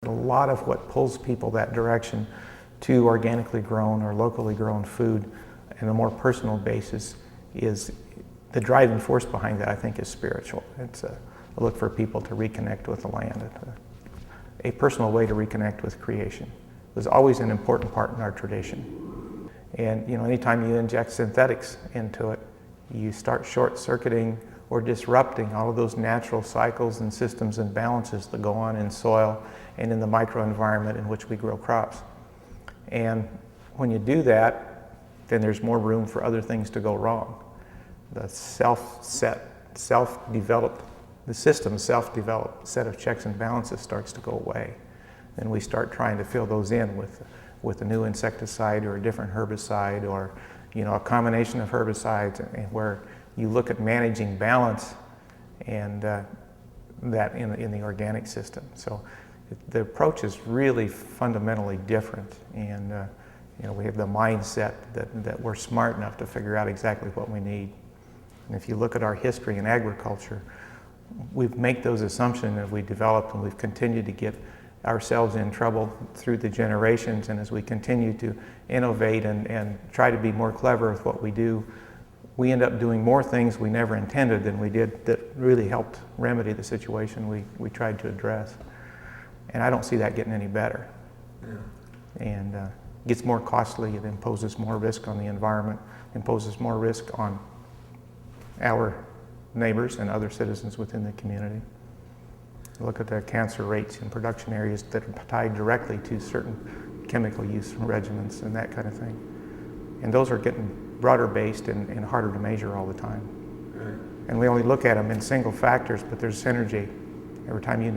A lot of what pulls people that direction to organically grown or locally grown food on a more personal basis is the driving force behind that, I think, is spiritual. It's a look for people to reconnect with the land, a personal way to reconnect with creation. It was always an important part in our tradition. And anytime you inject synthetics into it, you start short-circuiting or disrupting all of those natural cycles and systems and balances that go on in soil and in the microenvironment in which we grow crops. And when you do that, then there's more room for other things to go wrong. The self-developed set of checks and balances starts to go away. Then we start trying to fill those in with a new insecticide or a different herbicide, or a combination of herbicides, and where you look at managing balance and that in the organic system. So the approach is really fundamentally different, and we have the mindset that we're smart enough to figure out exactly what we need. And if you look at our history in agriculture, we make those assumptions as we develop, and we've continued to get ourselves in trouble through the generations. And as we continue to innovate and try to be more clever with what we do, we end up doing more things we never intended than we did that really helped remedy the situation we tried to address. And I don't see that getting any better. Yeah. And it gets more costly. It imposes more risk on the environment, imposes more risk on our neighbors and other citizens within the community. Look at the cancer rates in production areas that are tied directly to certain chemical use regimens and that kind of thing. And those are getting broader based and harder to measure all the time. Right. And we only look at them in single factors, but there's synergy. Every time you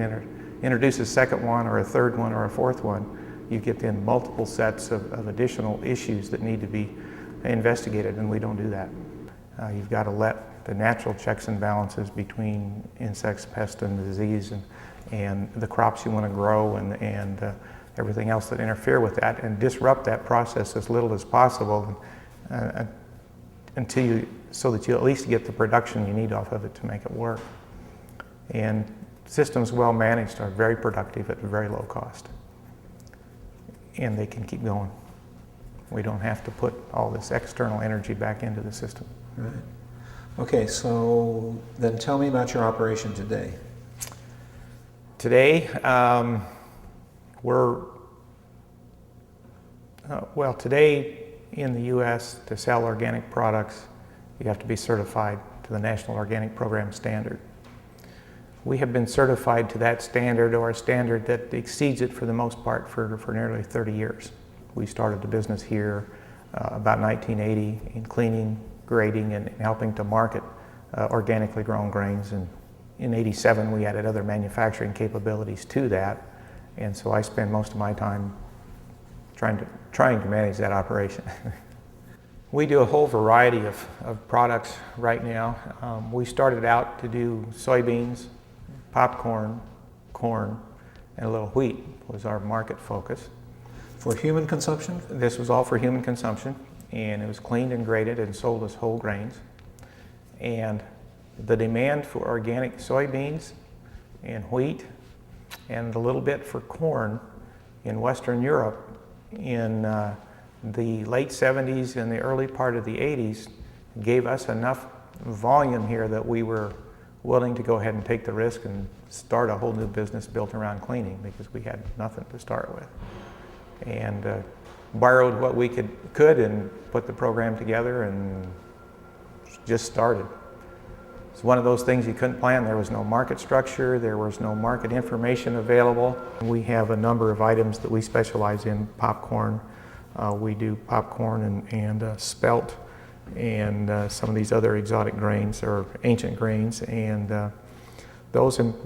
introduce a second one or a third one or a fourth one, you get in multiple sets of additional issues that need to be investigated, and we don't do that. You've got to let the natural checks and balances between insects, pests, and disease and the crops you want to grow and everything else that interfere with that, and disrupt that process as little as possible so that you at least get the production you need off of it to make it work. And systems well managed are very productive at a very low cost, and they can keep going. We don't have to put all this external energy back into the system. Right. Okay, so then tell me about your operation today. Today, today in the U.S., to sell organic products, you have to be certified to the National Organic Program standard. We have been certified to that standard, or a standard that exceeds it for the most part, for nearly 30 years. We started the business here about 1980 in cleaning, grading, and helping to market organically grown grains. And in '87, we added other manufacturing capabilities to that. And so I spend most of my time trying to manage that operation. We do a whole variety of products right now. We started out to do soybeans, popcorn, corn, and a little wheat was our market focus. For human consumption? This was all for human consumption, and it was cleaned and graded and sold as whole grains. And the demand for organic soybeans and wheat and a little bit for corn in Western Europe in the late 70s and the early part of the 80s gave us enough volume here that we were willing to go ahead and take the risk and start a whole new business built around cleaning, because we had nothing to start with. And borrowed what we could and put the program together and just started. It's one of those things you couldn't plan. There was no market structure, there was no market information available. We have a number of items that we specialize in. Popcorn, we do popcorn and spelt, and some of these other exotic grains or ancient grains, and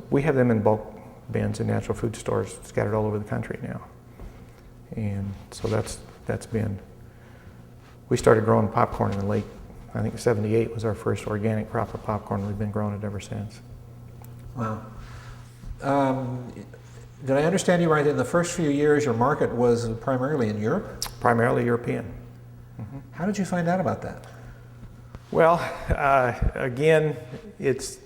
we have them in bulk bins in natural food stores scattered all over the country now. And so that's been, we started growing popcorn in the late, I think '78 was our first organic crop of popcorn. We've been growing it ever since. Wow. Did I understand you right? In the first few years, your market was primarily in Europe? Primarily European. Mm-hmm. How did you find out about that? Well, again, it's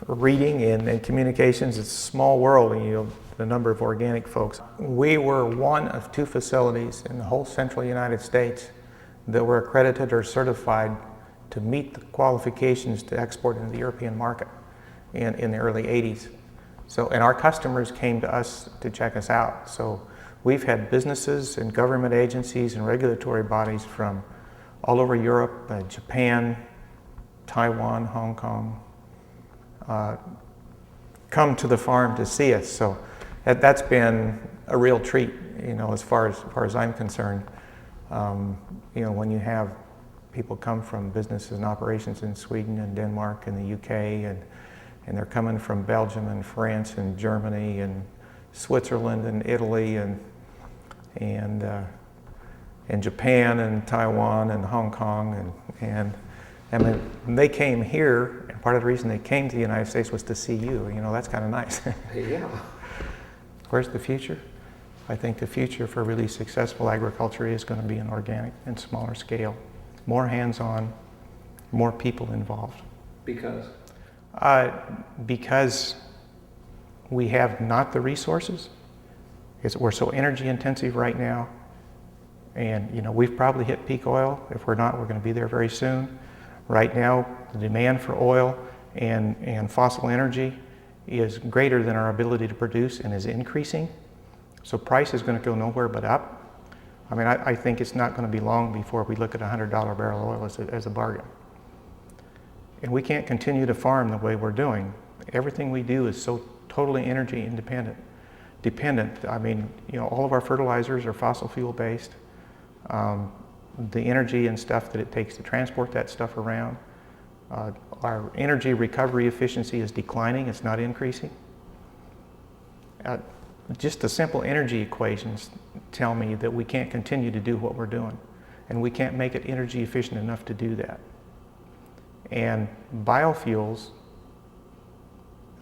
reading and communications. It's a small world, and the number of organic folks. We were one of 2 facilities in the whole central United States that were accredited or certified to meet the qualifications to export into the European market in the early 80s. So, and our customers came to us to check us out. So we've had businesses and government agencies and regulatory bodies from all over Europe, Japan, Taiwan, Hong Kong, come to the farm to see us. So that's been a real treat, as far as I'm concerned. When you have people come from businesses and operations in Sweden and Denmark and the UK, and they're coming from Belgium and France and Germany and Switzerland and Italy and Japan and Taiwan and Hong Kong, and I mean, they came here, and part of the reason they came to the United States was to see you. That's kind of nice. Yeah. Where's the future? I think the future for really successful agriculture is going to be in organic and smaller scale. More hands-on, more people involved. Because? Because we have not the resources. We're so energy intensive right now. And we've probably hit peak oil. If we're not, we're going to be there very soon. Right now, the demand for oil and fossil energy is greater than our ability to produce and is increasing. So price is going to go nowhere but up. I mean, I think it's not going to be long before we look at $100 barrel oil as a bargain. And we can't continue to farm the way we're doing. Everything we do is so totally energy dependent. I mean, all of our fertilizers are fossil fuel based. The energy and stuff that it takes to transport that stuff around. Our energy recovery efficiency is declining, it's not increasing. Just the simple energy equations tell me that we can't continue to do what we're doing, and we can't make it energy efficient enough to do that. And biofuels,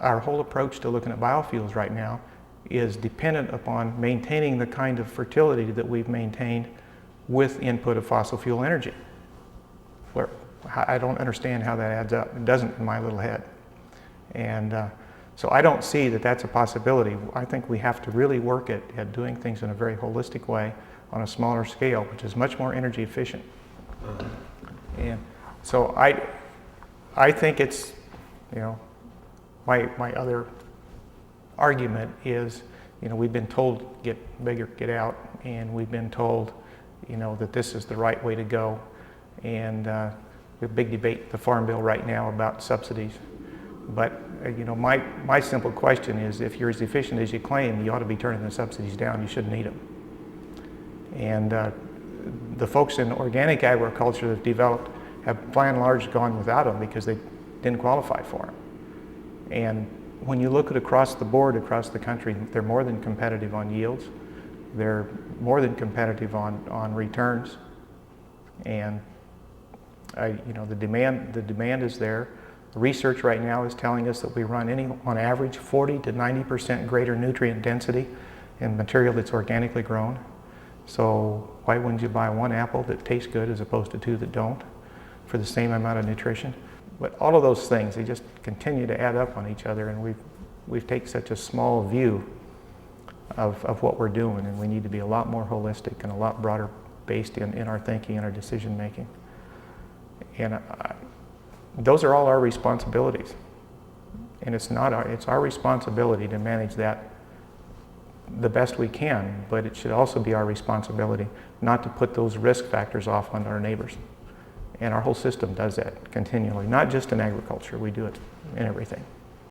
our whole approach to looking at biofuels right now is dependent upon maintaining the kind of fertility that we've maintained with input of fossil fuel energy. Where I don't understand how that adds up. It doesn't in my little head. And so I don't see that that's a possibility. I think we have to really work at doing things in a very holistic way on a smaller scale, which is much more energy efficient. And so I think it's, my other argument is, we've been told get bigger, get out, and we've been told that this is the right way to go. And we have a big debate, the Farm Bill right now about subsidies. But my simple question is, if you're as efficient as you claim, you ought to be turning the subsidies down. You shouldn't need them. And the folks in organic agriculture that have developed have by and large gone without them because they didn't qualify for them. And when you look at across the board, across the country, they're more than competitive on yields. They're more than competitive on returns, and the demand is there. The research right now is telling us that we run on average 40 to 90% greater nutrient density in material that's organically grown. So why wouldn't you buy one apple that tastes good as opposed to 2 that don't for the same amount of nutrition? But all of those things, they just continue to add up on each other, and we've taken such a small view of what we're doing, and we need to be a lot more holistic and a lot broader based in our thinking and our decision making. And those are all our responsibilities, and it's our responsibility to manage that the best we can, but it should also be our responsibility not to put those risk factors off on our neighbors. And our whole system does that continually, not just in agriculture, we do it in everything.